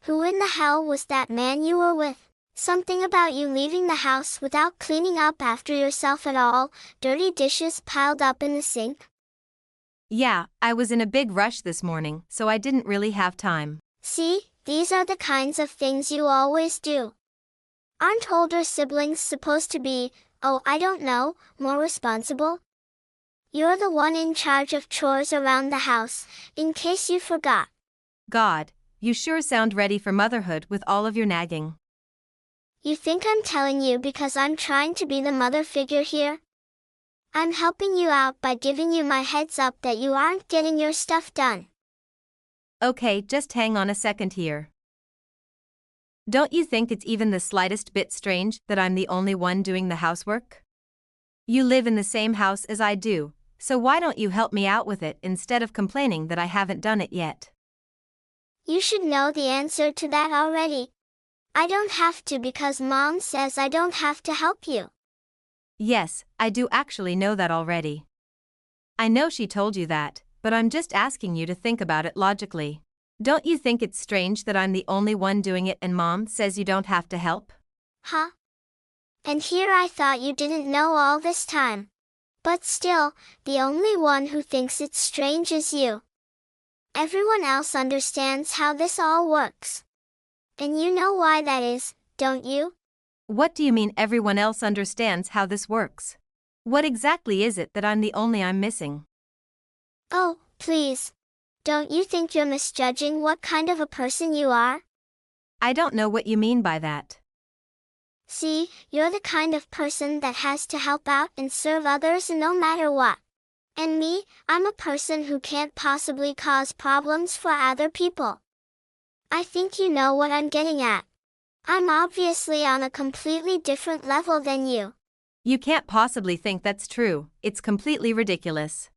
Who in the hell was that man you were with? Something about you leaving the house without cleaning up after yourself at all, dirty dishes piled up in the sink. Yeah, I was in a big rush this morning, so I didn't really have time. See, these are the kinds of things you always do. Aren't older siblings supposed to be, oh, I don't know, more responsible? You're the one in charge of chores around the house, in case you forgot. God, you sure sound ready for motherhood with all of your nagging. You think I'm telling you because I'm trying to be the mother figure here? I'm helping you out by giving you my heads up that you aren't getting your stuff done. Okay, just hang on a second here. Don't you think it's even the slightest bit strange that I'm the only one doing the housework? You live in the same house as I do, so why don't you help me out with it instead of complaining that I haven't done it yet? You should know the answer to that already. I don't have to because Mom says I don't have to help you. Yes, I do actually know that already. I know she told you that, but I'm just asking you to think about it logically. Don't you think it's strange that I'm the only one doing it and Mom says you don't have to help? Huh? And here I thought you didn't know all this time. But still, the only one who thinks it's strange is you. Everyone else understands how this all works. And you know why that is, don't you? What do you mean everyone else understands how this works? What exactly is it that I'm missing? Oh, please. Don't you think you're misjudging what kind of a person you are? I don't know what you mean by that. See, you're the kind of person that has to help out and serve others no matter what. And me, I'm a person who can't possibly cause problems for other people. I think you know what I'm getting at. I'm obviously on a completely different level than you. You can't possibly think that's true, it's completely ridiculous.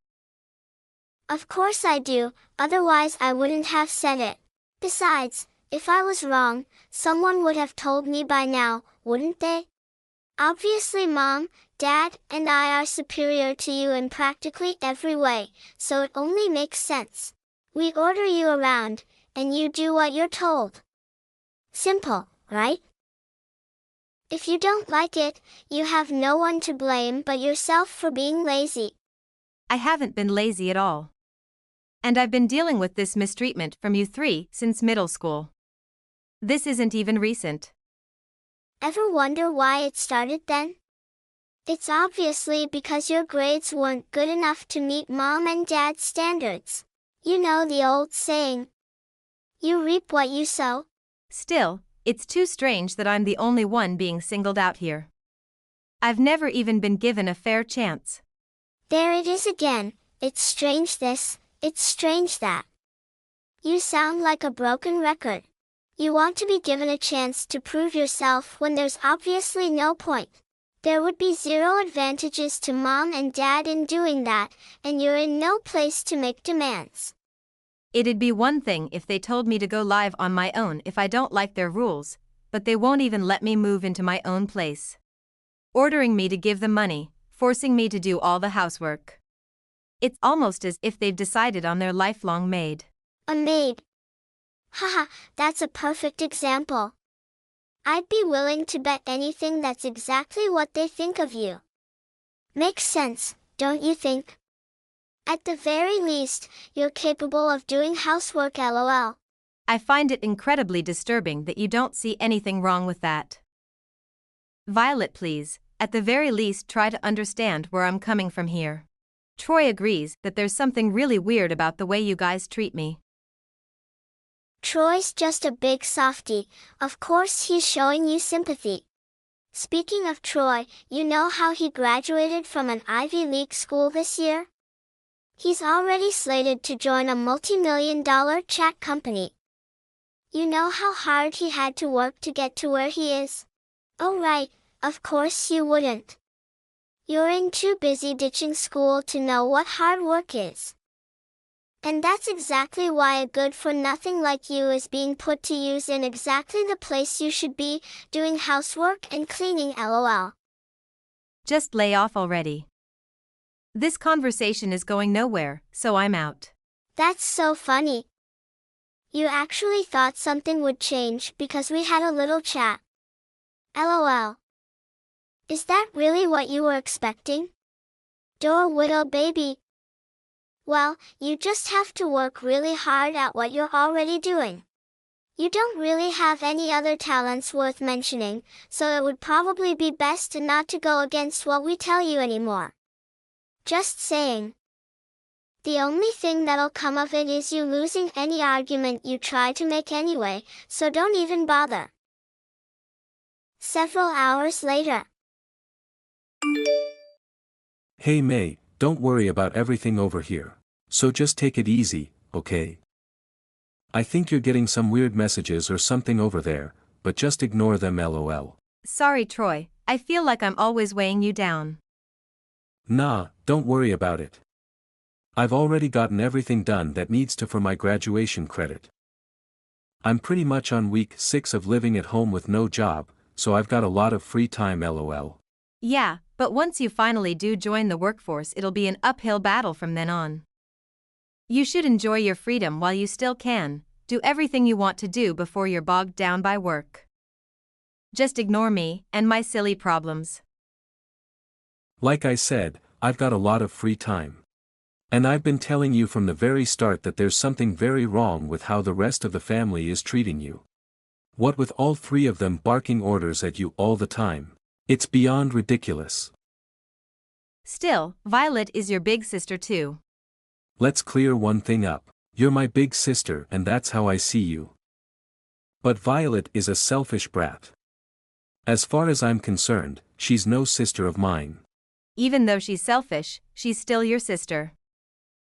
Of course I do, otherwise I wouldn't have said it. Besides, if I was wrong, someone would have told me by now, wouldn't they? Obviously Mom, Dad, and I are superior to you in practically every way, so it only makes sense. We order you around, and you do what you're told. Simple, right? If you don't like it, you have no one to blame but yourself for being lazy. I haven't been lazy at all. And I've been dealing with this mistreatment from you three since middle school. This isn't even recent. Ever wonder why it started then? It's obviously because your grades weren't good enough to meet Mom and Dad's standards. You know the old saying, you reap what you sow. Still, it's too strange that I'm the only one being singled out here. I've never even been given a fair chance. There it is again, it's strange this, it's strange that. You sound like a broken record. You want to be given a chance to prove yourself when there's obviously no point. There would be zero advantages to Mom and Dad in doing that, and you're in no place to make demands. It'd be one thing if they told me to go live on my own if I don't like their rules, but they won't even let me move into my own place. Ordering me to give them money, forcing me to do all the housework. It's almost as if they've decided on their lifelong maid. A maid. Haha, that's a perfect example. I'd be willing to bet anything that's exactly what they think of you. Makes sense, don't you think? At the very least, you're capable of doing housework LOL. I find it incredibly disturbing that you don't see anything wrong with that. Violet, please, at the very least try to understand where I'm coming from here. Troy agrees that there's something really weird about the way you guys treat me. Troy's just a big softie, of course he's showing you sympathy. Speaking of Troy, you know how he graduated from an Ivy League school this year? He's already slated to join a multi-million-dollar chat company. You know how hard he had to work to get to where he is? Oh right, of course you wouldn't. You're too busy ditching school to know what hard work is. And that's exactly why a good-for-nothing like you is being put to use in exactly the place you should be, doing housework and cleaning LOL. Just lay off already. This conversation is going nowhere, so I'm out. That's so funny. You actually thought something would change because we had a little chat. LOL. Is that really what you were expecting? Door widow baby. Well, you just have to work really hard at what you're already doing. You don't really have any other talents worth mentioning, so it would probably be best not to go against what we tell you anymore. Just saying. The only thing that'll come of it is you losing any argument you try to make anyway, so don't even bother. Several hours later. Hey May, don't worry about everything over here. So just take it easy, okay? I think you're getting some weird messages or something over there, but just ignore them lol. Sorry, Troy, I feel like I'm always weighing you down. Nah, don't worry about it. I've already gotten everything done that needs to for my graduation credit. I'm pretty much on week 6 of living at home with no job, so I've got a lot of free time lol. Yeah, but once you finally do join the workforce, it'll be an uphill battle from then on. You should enjoy your freedom while you still can, do everything you want to do before you're bogged down by work. Just ignore me and my silly problems. Like I said, I've got a lot of free time. And I've been telling you from the very start that there's something very wrong with how the rest of the family is treating you. What with all 3 of them barking orders at you all the time. It's beyond ridiculous. Still, Violet is your big sister too. Let's clear one thing up. You're my big sister and that's how I see you. But Violet is a selfish brat. As far as I'm concerned, she's no sister of mine. Even though she's selfish, she's still your sister.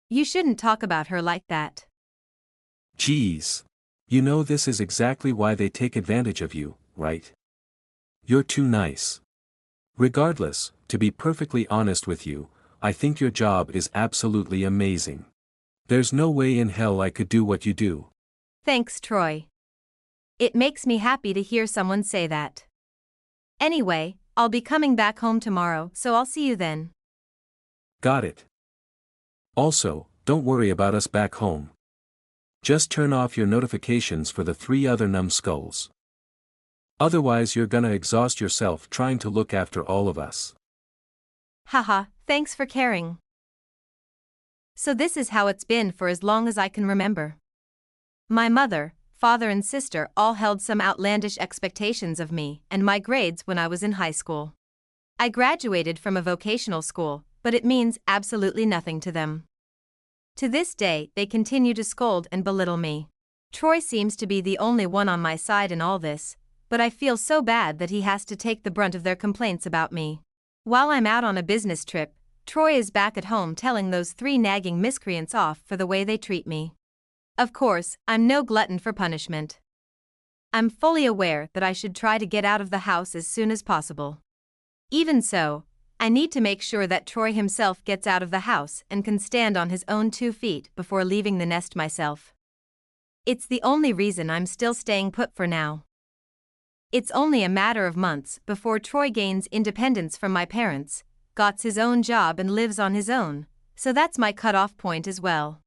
You shouldn't talk about her like that. Geez. You know this is exactly why they take advantage of you, right? You're too nice. Regardless, to be perfectly honest with you, I think your job is absolutely amazing. There's no way in hell I could do what you do. Thanks, Troy. It makes me happy to hear someone say that. Anyway, I'll be coming back home tomorrow, so I'll see you then. Got it. Also, don't worry about us back home. Just turn off your notifications for the 3 other numbskulls. Otherwise you're gonna exhaust yourself trying to look after all of us. Haha, thanks for caring. So this is how it's been for as long as I can remember. My mother, father and sister all held some outlandish expectations of me and my grades when I was in high school. I graduated from a vocational school, but it means absolutely nothing to them. To this day, they continue to scold and belittle me. Troy seems to be the only one on my side in all this, but I feel so bad that he has to take the brunt of their complaints about me. While I'm out on a business trip, Troy is back at home telling those 3 nagging miscreants off for the way they treat me. Of course, I'm no glutton for punishment. I'm fully aware that I should try to get out of the house as soon as possible. Even so, I need to make sure that Troy himself gets out of the house and can stand on his own 2 feet before leaving the nest myself. It's the only reason I'm still staying put for now. It's only a matter of months before Troy gains independence from my parents, gets his own job and lives on his own, so that's my cutoff point as well.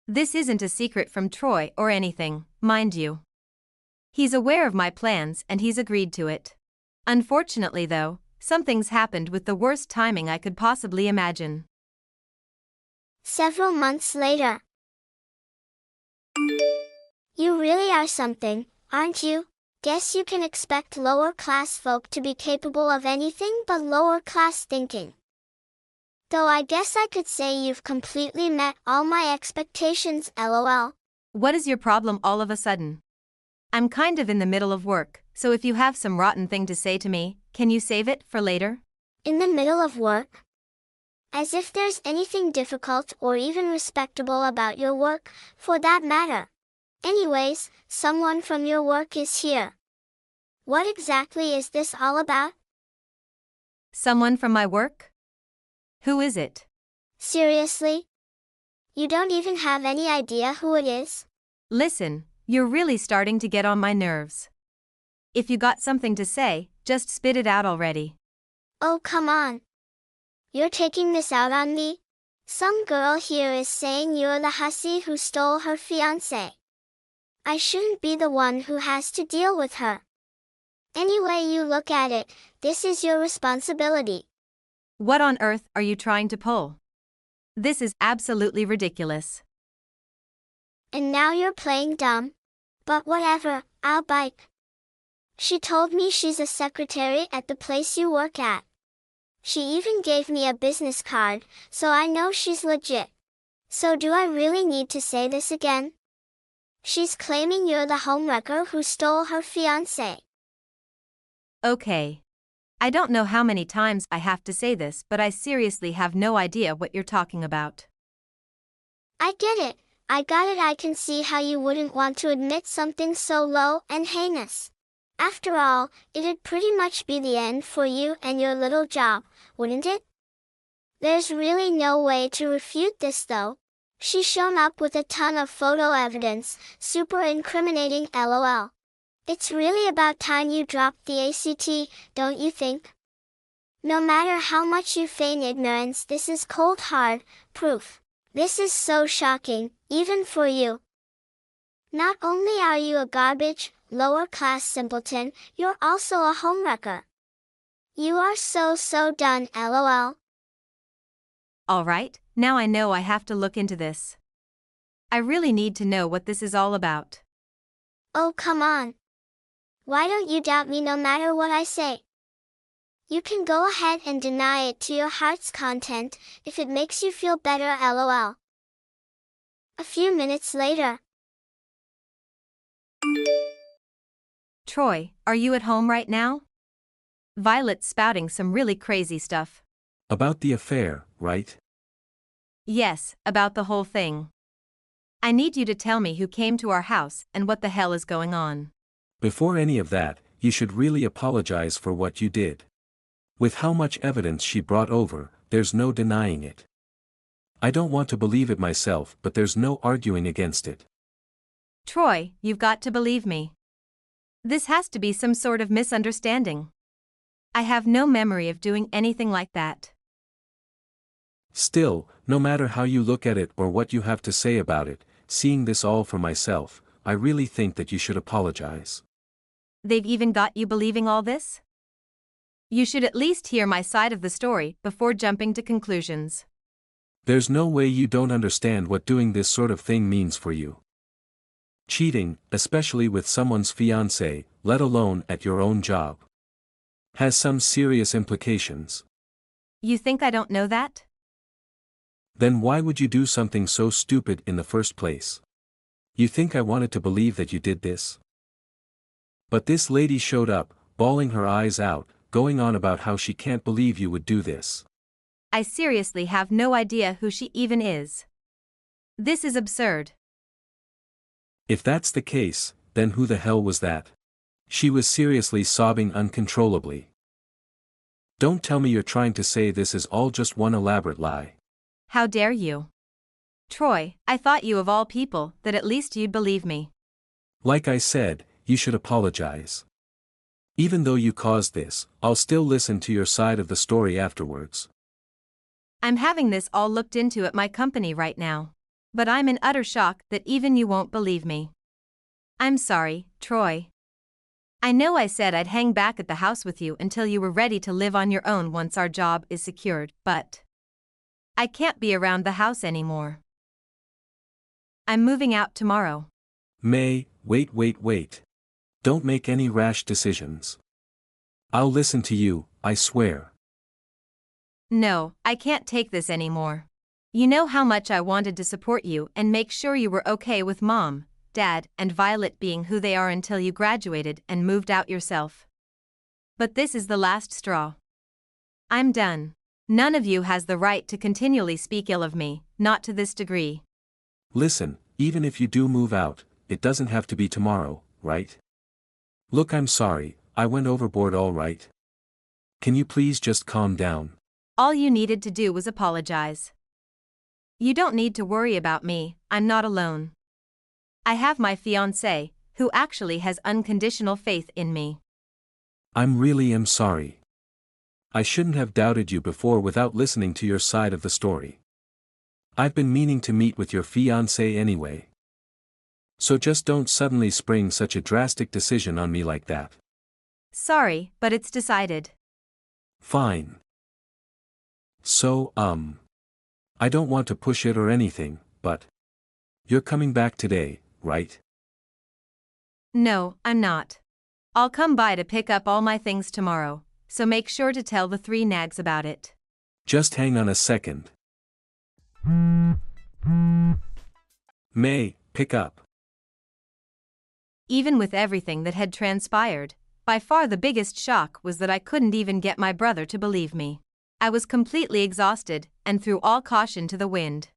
This isn't a secret from Troy or anything, mind you. He's aware of my plans and he's agreed to it. Unfortunately though, something's happened with the worst timing I could possibly imagine. Several months later. You really are something, aren't you? Guess you can expect lower-class folk to be capable of anything but lower-class thinking. Though I guess I could say you've completely met all my expectations, lol. What is your problem all of a sudden? I'm kind of in the middle of work, so if you have some rotten thing to say to me, can you save it for later? In the middle of work? As if there's anything difficult or even respectable about your work, for that matter. Anyways, someone from your work is here. What exactly is this all about? Someone from my work? Who is it? Seriously? You don't even have any idea who it is? Listen, you're really starting to get on my nerves. If you got something to say, just spit it out already. Oh, come on. You're taking this out on me? Some girl here is saying you're the hussy who stole her fiancé. I shouldn't be the one who has to deal with her. Any way you look at it, this is your responsibility. What on earth are you trying to pull? This is absolutely ridiculous. And now you're playing dumb? But whatever, I'll bite. She told me she's a secretary at the place you work at. She even gave me a business card, so I know she's legit. So do I really need to say this again? She's claiming you're the homewrecker who stole her fiancé. Okay. I don't know how many times I have to say this, but I seriously have no idea what you're talking about. I get it. I got it. I can see how you wouldn't want to admit something so low and heinous. After all, it'd pretty much be the end for you and your little job, wouldn't it? There's really no way to refute this though. She's shown up with a ton of photo evidence, super incriminating LOL. It's really about time you dropped the ACT, don't you think? No matter how much you feign ignorance, this is cold hard proof. This is so shocking, even for you. Not only are you a garbage, lower-class simpleton, you're also a homewrecker. You are so done, LOL. Alright, now I know I have to look into this. I really need to know what this is all about. Oh come on. Why don't you doubt me no matter what I say? You can go ahead and deny it to your heart's content, if it makes you feel better, LOL. A few minutes later. Troy, are you at home right now? Violet's spouting some really crazy stuff. About the affair, right? Yes, about the whole thing. I need you to tell me who came to our house and what the hell is going on. Before any of that, you should really apologize for what you did. With how much evidence she brought over, there's no denying it. I don't want to believe it myself, but there's no arguing against it. Troy, you've got to believe me. This has to be some sort of misunderstanding. I have no memory of doing anything like that. Still, no matter how you look at it or what you have to say about it, seeing this all for myself, I really think that you should apologize. They've even got you believing all this? You should at least hear my side of the story before jumping to conclusions. There's no way you don't understand what doing this sort of thing means for you. Cheating, especially with someone's fiancé, let alone at your own job, has some serious implications. You think I don't know that? Then why would you do something so stupid in the first place? You think I wanted to believe that you did this? But this lady showed up, bawling her eyes out, going on about how she can't believe you would do this. I seriously have no idea who she even is. This is absurd. If that's the case, then who the hell was that? She was seriously sobbing uncontrollably. Don't tell me you're trying to say this is all just one elaborate lie. How dare you? Troy, I thought you of all people that at least you'd believe me. Like I said, you should apologize. Even though you caused this, I'll still listen to your side of the story afterwards. I'm having this all looked into at my company right now. But I'm in utter shock that even you won't believe me. I'm sorry, Troy. I know I said I'd hang back at the house with you until you were ready to live on your own once our job is secured, but I can't be around the house anymore. I'm moving out tomorrow. May, wait. Don't make any rash decisions. I'll listen to you, I swear. No, I can't take this anymore. You know how much I wanted to support you and make sure you were okay with Mom, Dad, and Violet being who they are until you graduated and moved out yourself. But this is the last straw. I'm done. None of you has the right to continually speak ill of me, not to this degree. Listen, even if you do move out, it doesn't have to be tomorrow, right? Look, I'm sorry, I went overboard, all right? Can you please just calm down? All you needed to do was apologize. You don't need to worry about me, I'm not alone. I have my fiancé, who actually has unconditional faith in me. I'm really sorry. I shouldn't have doubted you before without listening to your side of the story. I've been meaning to meet with your fiancé anyway. So just don't suddenly spring such a drastic decision on me like that. Sorry, but it's decided. Fine. So, I don't want to push it or anything, but you're coming back today, right? No, I'm not. I'll come by to pick up all my things tomorrow, so make sure to tell the three nags about it. Just hang on a second. May, pick up. Even with everything that had transpired, by far the biggest shock was that I couldn't even get my brother to believe me. I was completely exhausted and threw all caution to the wind.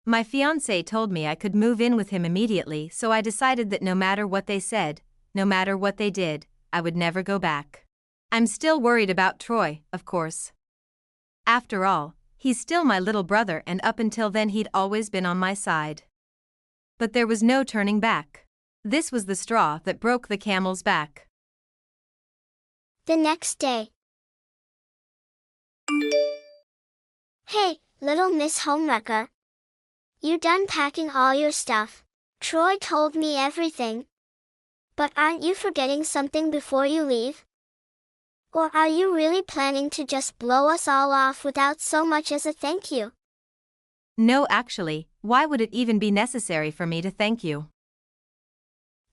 My fiancé told me I could move in with him immediately, so I decided that no matter what they said, no matter what they did, I would never go back. I'm still worried about Troy, of course. After all, he's still my little brother, and up until then he'd always been on my side. But there was no turning back. This was the straw that broke the camel's back. The next day. Hey, little Miss Homewrecker. You done packing all your stuff? Troy told me everything. But aren't you forgetting something before you leave? Or are you really planning to just blow us all off without so much as a thank you? No, actually, why would it even be necessary for me to thank you?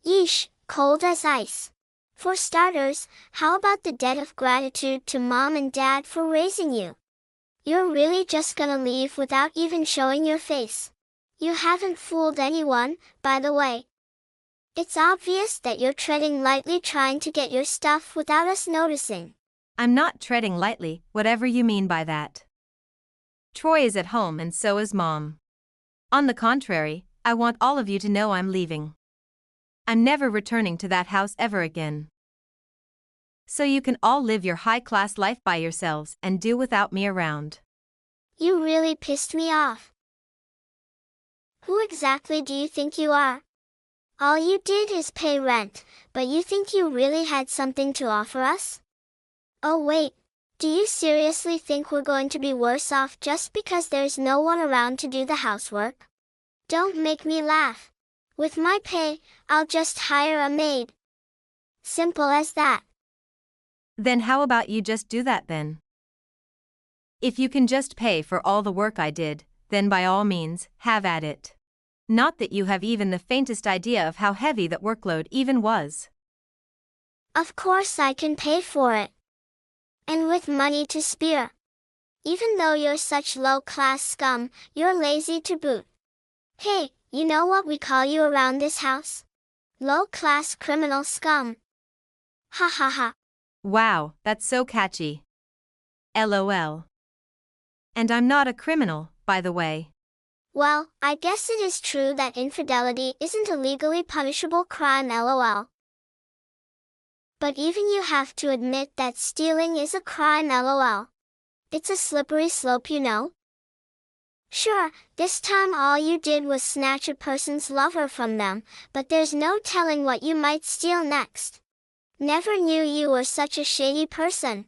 Yeesh, cold as ice. For starters, how about the debt of gratitude to Mom and Dad for raising you? You're really just gonna leave without even showing your face. You haven't fooled anyone, by the way. It's obvious that you're treading lightly trying to get your stuff without us noticing. I'm not treading lightly, whatever you mean by that. Troy is at home and so is Mom. On the contrary, I want all of you to know I'm leaving. I'm never returning to that house ever again. So you can all live your high-class life by yourselves and do without me around. You really pissed me off. Who exactly do you think you are? All you did is pay rent, but you think you really had something to offer us? Oh wait, do you seriously think we're going to be worse off just because there's no one around to do the housework? Don't make me laugh. With my pay, I'll just hire a maid. Simple as that. Then how about you just do that then? If you can just pay for all the work I did, then by all means, have at it. Not that you have even the faintest idea of how heavy that workload even was. Of course I can pay for it. And with money to spare. Even though you're such low-class scum, you're lazy to boot. Hey, you know what we call you around this house? Low-class criminal scum. Ha ha ha. Wow, that's so catchy. LOL. And I'm not a criminal, by the way. Well, I guess it is true that infidelity isn't a legally punishable crime, lol. But even you have to admit that stealing is a crime, lol. It's a slippery slope, you know? Sure, this time all you did was snatch a person's lover from them, but there's no telling what you might steal next. Never knew you were such a shady person.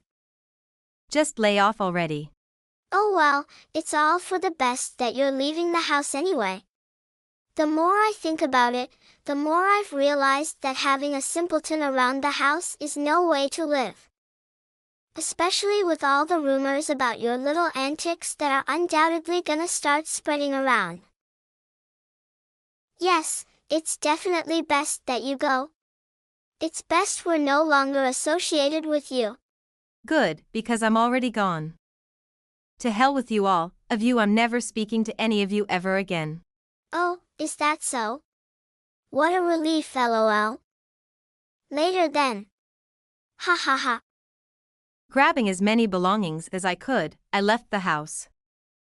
Just lay off already. Oh well, it's all for the best that you're leaving the house anyway. The more I think about it, the more I've realized that having a simpleton around the house is no way to live. Especially with all the rumors about your little antics that are undoubtedly gonna start spreading around. Yes, it's definitely best that you go. It's best we're no longer associated with you. Good, because I'm already gone. To hell with you all, of you I'm never speaking to any of you ever again. Oh, is that so? What a relief, lol. Later then. Ha ha ha. Grabbing as many belongings as I could, I left the house.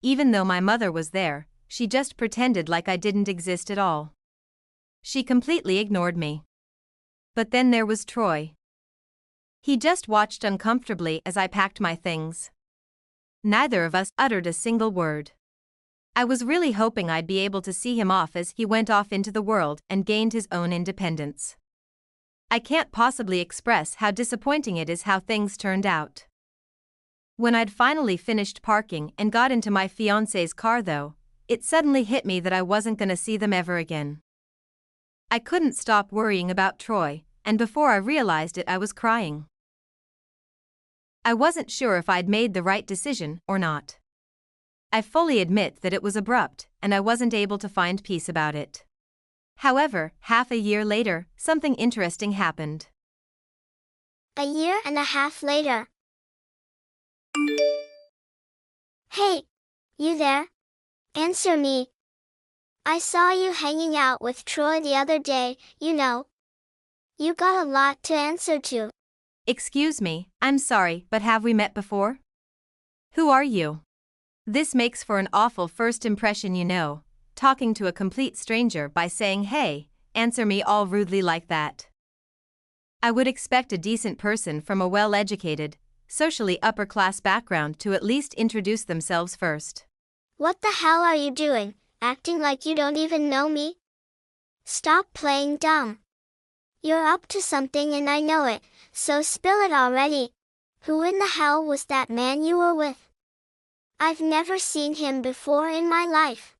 Even though my mother was there, she just pretended like I didn't exist at all. She completely ignored me. But then there was Troy. He just watched uncomfortably as I packed my things. Neither of us uttered a single word. I was really hoping I'd be able to see him off as he went off into the world and gained his own independence. I can't possibly express how disappointing it is how things turned out. When I'd finally finished parking and got into my fiancé's car though, it suddenly hit me that I wasn't gonna see them ever again. I couldn't stop worrying about Troy, and before I realized it, I was crying. I wasn't sure if I'd made the right decision or not. I fully admit that it was abrupt, and I wasn't able to find peace about it. However, half a year later, something interesting happened. A year and a half later. Hey! You there? Answer me. I saw you hanging out with Troy the other day, you know. You got a lot to answer to. Excuse me, I'm sorry, but have we met before? Who are you? This makes for an awful first impression, you know, talking to a complete stranger by saying, "Hey, answer me," all rudely like that. I would expect a decent person from a well-educated, socially upper-class background to at least introduce themselves first. What the hell are you doing, acting like you don't even know me? Stop playing dumb. You're up to something and I know it, so spill it already. Who in the hell was that man you were with? I've never seen him before in my life.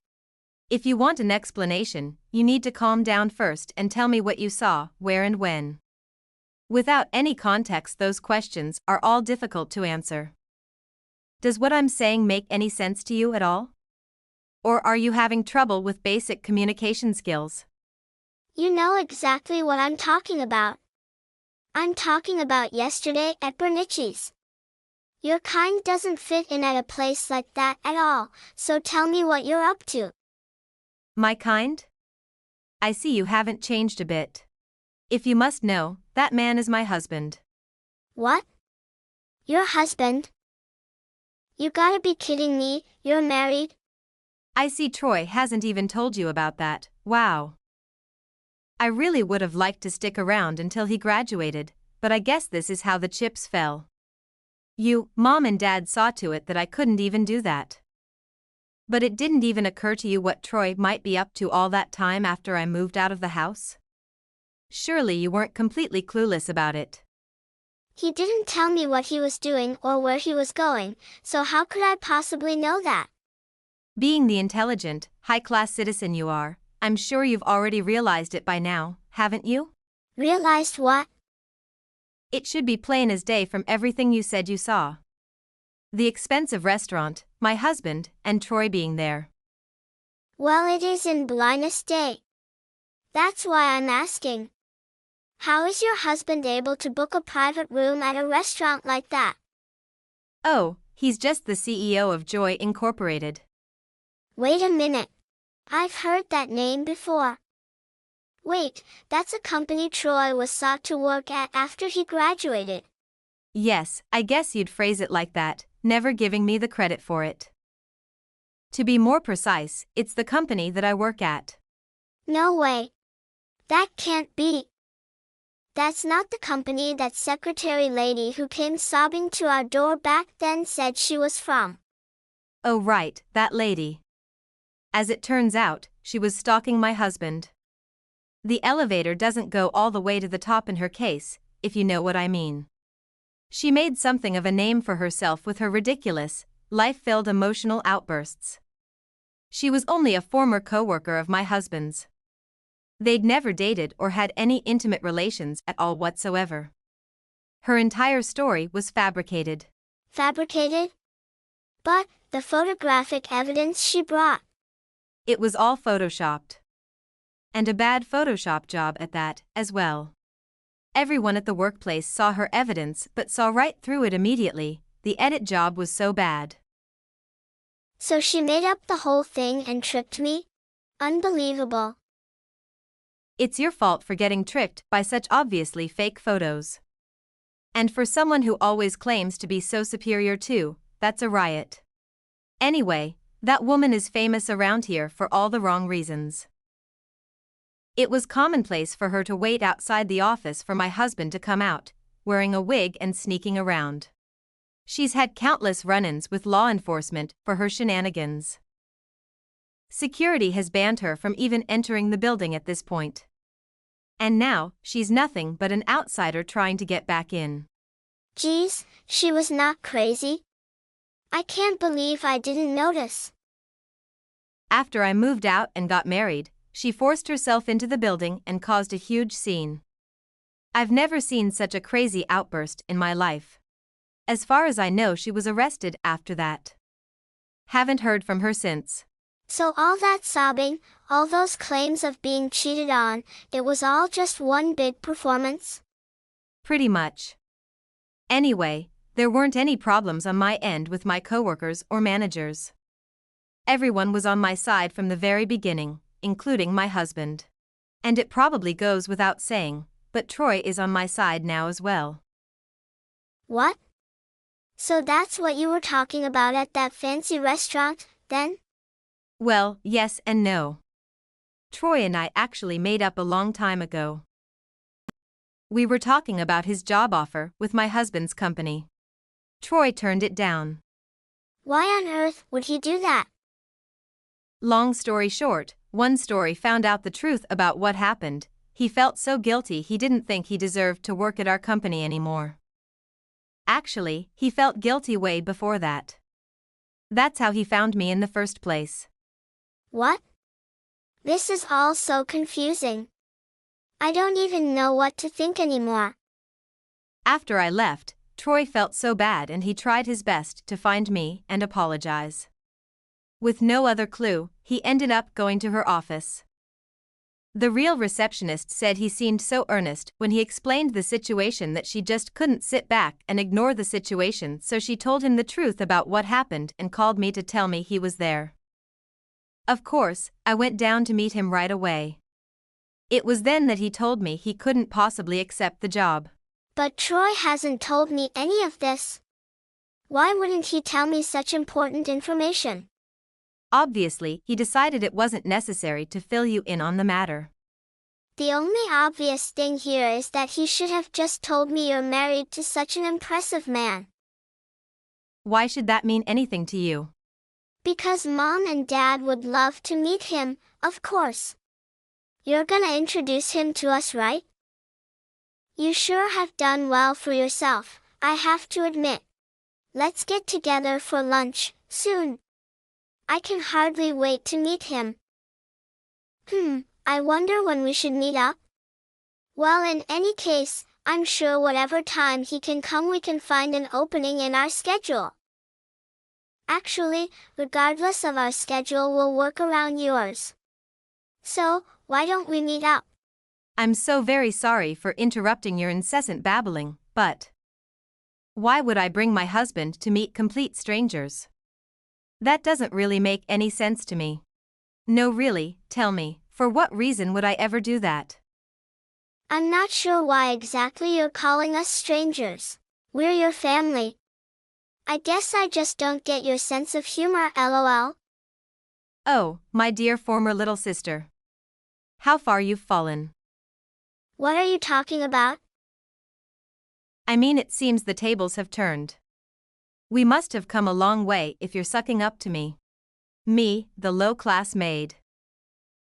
If you want an explanation, you need to calm down first and tell me what you saw, where and when. Without any context, those questions are all difficult to answer. Does what I'm saying make any sense to you at all? Or are you having trouble with basic communication skills? You know exactly what I'm talking about. I'm talking about yesterday at Bernicci's. Your kind doesn't fit in at a place like that at all, so tell me what you're up to. My kind? I see you haven't changed a bit. If you must know, that man is my husband. What? Your husband? You gotta be kidding me, you're married? I see Troy hasn't even told you about that. Wow. I really would have liked to stick around until he graduated, but I guess this is how the chips fell. Mom and Dad saw to it that I couldn't even do that. But it didn't even occur to you what Troy might be up to all that time after I moved out of the house? Surely you weren't completely clueless about it. He didn't tell me what he was doing or where he was going, so how could I possibly know that? Being the intelligent, high-class citizen you are, I'm sure you've already realized it by now, haven't you? Realized what? It should be plain as day from everything you said you saw. The expensive restaurant, my husband, and Troy being there. Well, it is in blindest day. That's why I'm asking. How is your husband able to book a private room at a restaurant like that? Oh, he's just the CEO of Joy Incorporated. Wait a minute. I've heard that name before. Wait, that's a company Troy was sought to work at after he graduated. Yes, I guess you'd phrase it like that, never giving me the credit for it. To be more precise, it's the company that I work at. No way. That can't be. That's not the company that secretary lady who came sobbing to our door back then said she was from. Oh right, that lady. As it turns out, she was stalking my husband. The elevator doesn't go all the way to the top in her case, if you know what I mean. She made something of a name for herself with her ridiculous, life-filled emotional outbursts. She was only a former co-worker of my husband's. They'd never dated or had any intimate relations at all whatsoever. Her entire story was fabricated. Fabricated? But the photographic evidence she brought. It was all photoshopped. And a bad Photoshop job at that, as well. Everyone at the workplace saw her evidence but saw right through it immediately. The edit job was so bad. So she made up the whole thing and tricked me? Unbelievable. It's your fault for getting tricked by such obviously fake photos. And for someone who always claims to be so superior too, that's a riot. Anyway, that woman is famous around here for all the wrong reasons. It was commonplace for her to wait outside the office for my husband to come out, wearing a wig and sneaking around. She's had countless run-ins with law enforcement for her shenanigans. Security has banned her from even entering the building at this point. And now, she's nothing but an outsider trying to get back in. Geez, she was not crazy. I can't believe I didn't notice. After I moved out and got married, she forced herself into the building and caused a huge scene. I've never seen such a crazy outburst in my life. As far as I know, she was arrested after that. Haven't heard from her since. So all that sobbing, all those claims of being cheated on, it was all just one big performance? Pretty much. Anyway, there weren't any problems on my end with my coworkers or managers. Everyone was on my side from the very beginning, including my husband. And it probably goes without saying, but Troy is on my side now as well. What? So that's what you were talking about at that fancy restaurant, then? Well, yes and no. Troy and I actually made up a long time ago. We were talking about his job offer with my husband's company. Troy turned it down. Why on earth would he do that? Long story short, one story found out the truth about what happened. He felt so guilty he didn't think he deserved to work at our company anymore. Actually, he felt guilty way before that. That's how he found me in the first place. What? This is all so confusing. I don't even know what to think anymore. After I left, Troy felt so bad and he tried his best to find me and apologize. With no other clue, he ended up going to her office. The real receptionist said he seemed so earnest when he explained the situation that she just couldn't sit back and ignore the situation, so she told him the truth about what happened and called me to tell me he was there. Of course, I went down to meet him right away. It was then that he told me he couldn't possibly accept the job. But Troy hasn't told me any of this. Why wouldn't he tell me such important information? Obviously, he decided it wasn't necessary to fill you in on the matter. The only obvious thing here is that he should have just told me you're married to such an impressive man. Why should that mean anything to you? Because Mom and Dad would love to meet him, of course. You're gonna introduce him to us, right? You sure have done well for yourself, I have to admit. Let's get together for lunch, soon. I can hardly wait to meet him. I wonder when we should meet up? Well, in any case, I'm sure whatever time he can come we can find an opening in our schedule. Actually, regardless of our schedule, we'll work around yours. So, why don't we meet up? I'm so very sorry for interrupting your incessant babbling, but why would I bring my husband to meet complete strangers? That doesn't really make any sense to me. No, really, tell me, for what reason would I ever do that? I'm not sure why exactly you're calling us strangers. We're your family. I guess I just don't get your sense of humor, lol. Oh, my dear former little sister. How far you've fallen. What are you talking about? I mean, it seems the tables have turned. We must have come a long way if you're sucking up to me. Me, the low-class maid.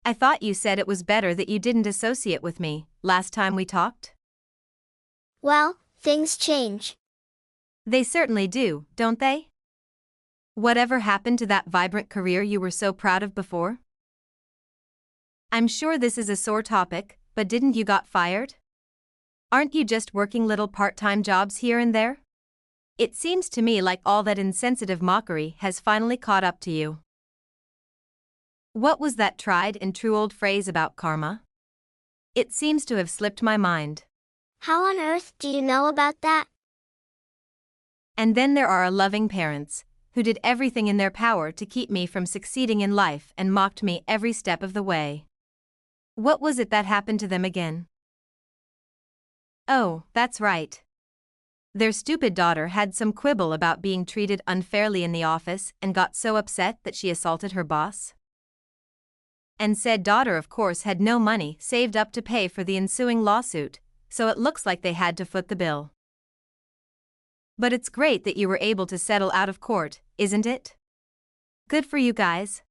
I thought you said it was better that you didn't associate with me, last time we talked? Well, things change. They certainly do, don't they? Whatever happened to that vibrant career you were so proud of before? I'm sure this is a sore topic, but didn't you got fired? Aren't you just working little part-time jobs here and there? It seems to me like all that insensitive mockery has finally caught up to you. What was that tried and true old phrase about karma? It seems to have slipped my mind. How on earth do you know about that? And then there are loving parents, who did everything in their power to keep me from succeeding in life and mocked me every step of the way. What was it that happened to them again? Oh, that's right. Their stupid daughter had some quibble about being treated unfairly in the office and got so upset that she assaulted her boss. And said daughter, of course, had no money saved up to pay for the ensuing lawsuit, so it looks like they had to foot the bill. But it's great that you were able to settle out of court, isn't it? Good for you guys.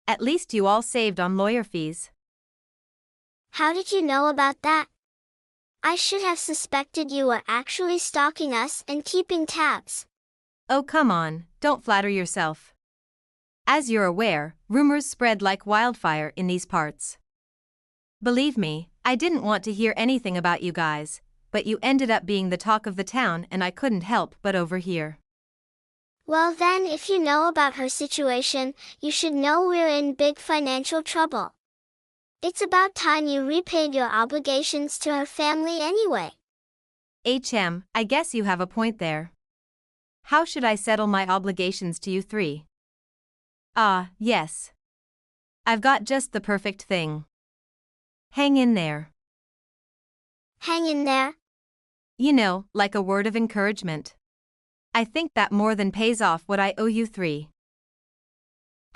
At least you all saved on lawyer fees. How did you know about that? I should have suspected you were actually stalking us and keeping tabs. Oh, come on, don't flatter yourself. As you're aware, rumors spread like wildfire in these parts. Believe me, I didn't want to hear anything about you guys, but you ended up being the talk of the town and I couldn't help but overhear. Well then, if you know about her situation, you should know we're in big financial trouble. It's about time you repaid your obligations to her family anyway. I guess you have a point there. How should I settle my obligations to you three? Ah, yes. I've got just the perfect thing. Hang in there. Hang in there. You know, like a word of encouragement. I think that more than pays off what I owe you three.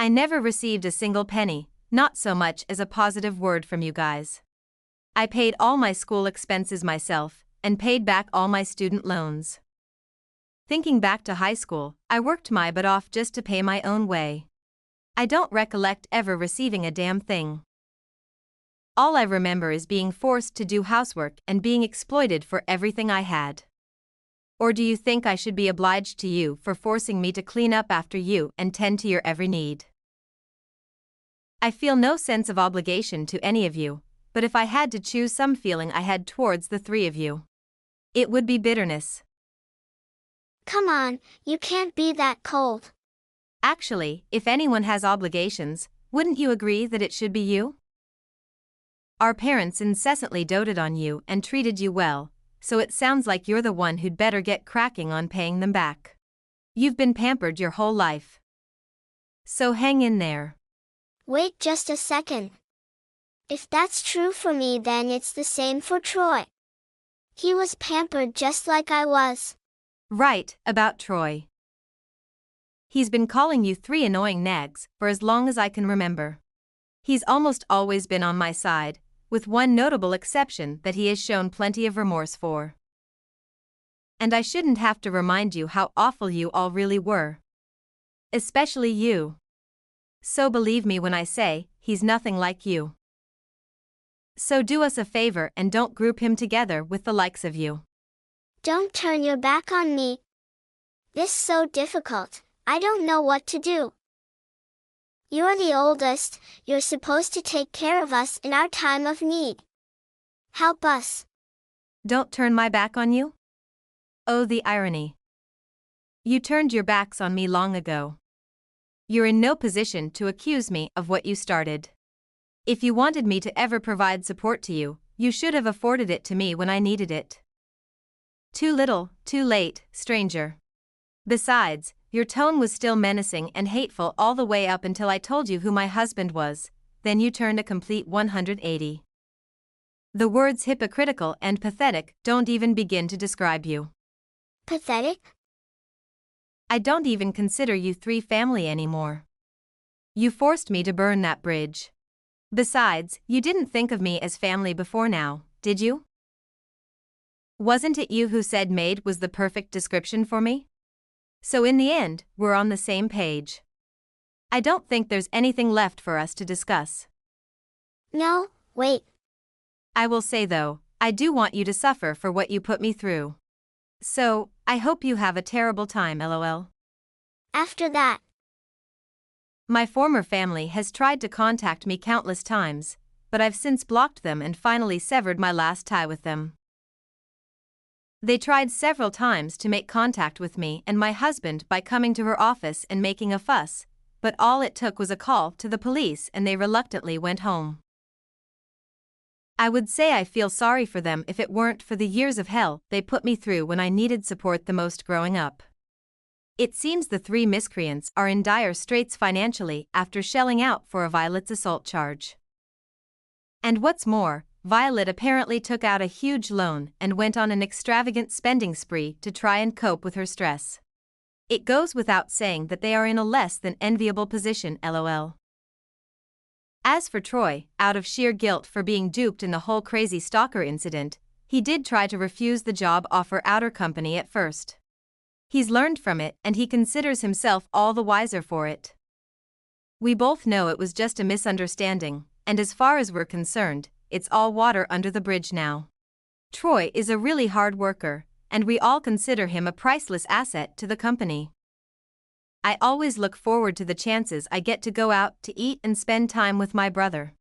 I never received a single penny, not so much as a positive word from you guys. I paid all my school expenses myself, and paid back all my student loans. Thinking back to high school, I worked my butt off just to pay my own way. I don't recollect ever receiving a damn thing. All I remember is being forced to do housework and being exploited for everything I had. Or do you think I should be obliged to you for forcing me to clean up after you and tend to your every need? I feel no sense of obligation to any of you, but if I had to choose some feeling I had towards the three of you, it would be bitterness. Come on, you can't be that cold. Actually, if anyone has obligations, wouldn't you agree that it should be you? Our parents incessantly doted on you and treated you well, so it sounds like you're the one who'd better get cracking on paying them back. You've been pampered your whole life. So hang in there. Wait just a second. If that's true for me, then it's the same for Troy. He was pampered just like I was. Right, about Troy. He's been calling you three annoying nags for as long as I can remember. He's almost always been on my side, with one notable exception that he has shown plenty of remorse for. And I shouldn't have to remind you how awful you all really were. Especially you. So believe me when I say, he's nothing like you. So do us a favor and don't group him together with the likes of you. Don't turn your back on me. This is so difficult, I don't know what to do. You're the oldest, you're supposed to take care of us in our time of need. Help us. Don't turn my back on you? Oh, the irony. You turned your backs on me long ago. You're in no position to accuse me of what you started. If you wanted me to ever provide support to you, you should have afforded it to me when I needed it. Too little, too late, stranger. Besides, your tone was still menacing and hateful all the way up until I told you who my husband was, then you turned a complete 180. The words hypocritical and pathetic don't even begin to describe you. Pathetic? I don't even consider you three family anymore. You forced me to burn that bridge. Besides, you didn't think of me as family before now, did you? Wasn't it you who said maid was the perfect description for me? So in the end, we're on the same page. I don't think there's anything left for us to discuss. No, wait. I will say though, I do want you to suffer for what you put me through. So, I hope you have a terrible time, lol. After that. My former family has tried to contact me countless times, but I've since blocked them and finally severed my last tie with them. They tried several times to make contact with me and my husband by coming to her office and making a fuss, but all it took was a call to the police and they reluctantly went home. I would say I feel sorry for them if it weren't for the years of hell they put me through when I needed support the most growing up. It seems the three miscreants are in dire straits financially after shelling out for a Violet's assault charge. And what's more, Violet apparently took out a huge loan and went on an extravagant spending spree to try and cope with her stress. It goes without saying that they are in a less than enviable position, lol. As for Troy, out of sheer guilt for being duped in the whole crazy stalker incident, he did try to refuse the job offer outer company at first. He's learned from it and he considers himself all the wiser for it. We both know it was just a misunderstanding, and as far as we're concerned, it's all water under the bridge now. Troy is a really hard worker, and we all consider him a priceless asset to the company. I always look forward to the chances I get to go out to eat and spend time with my brother.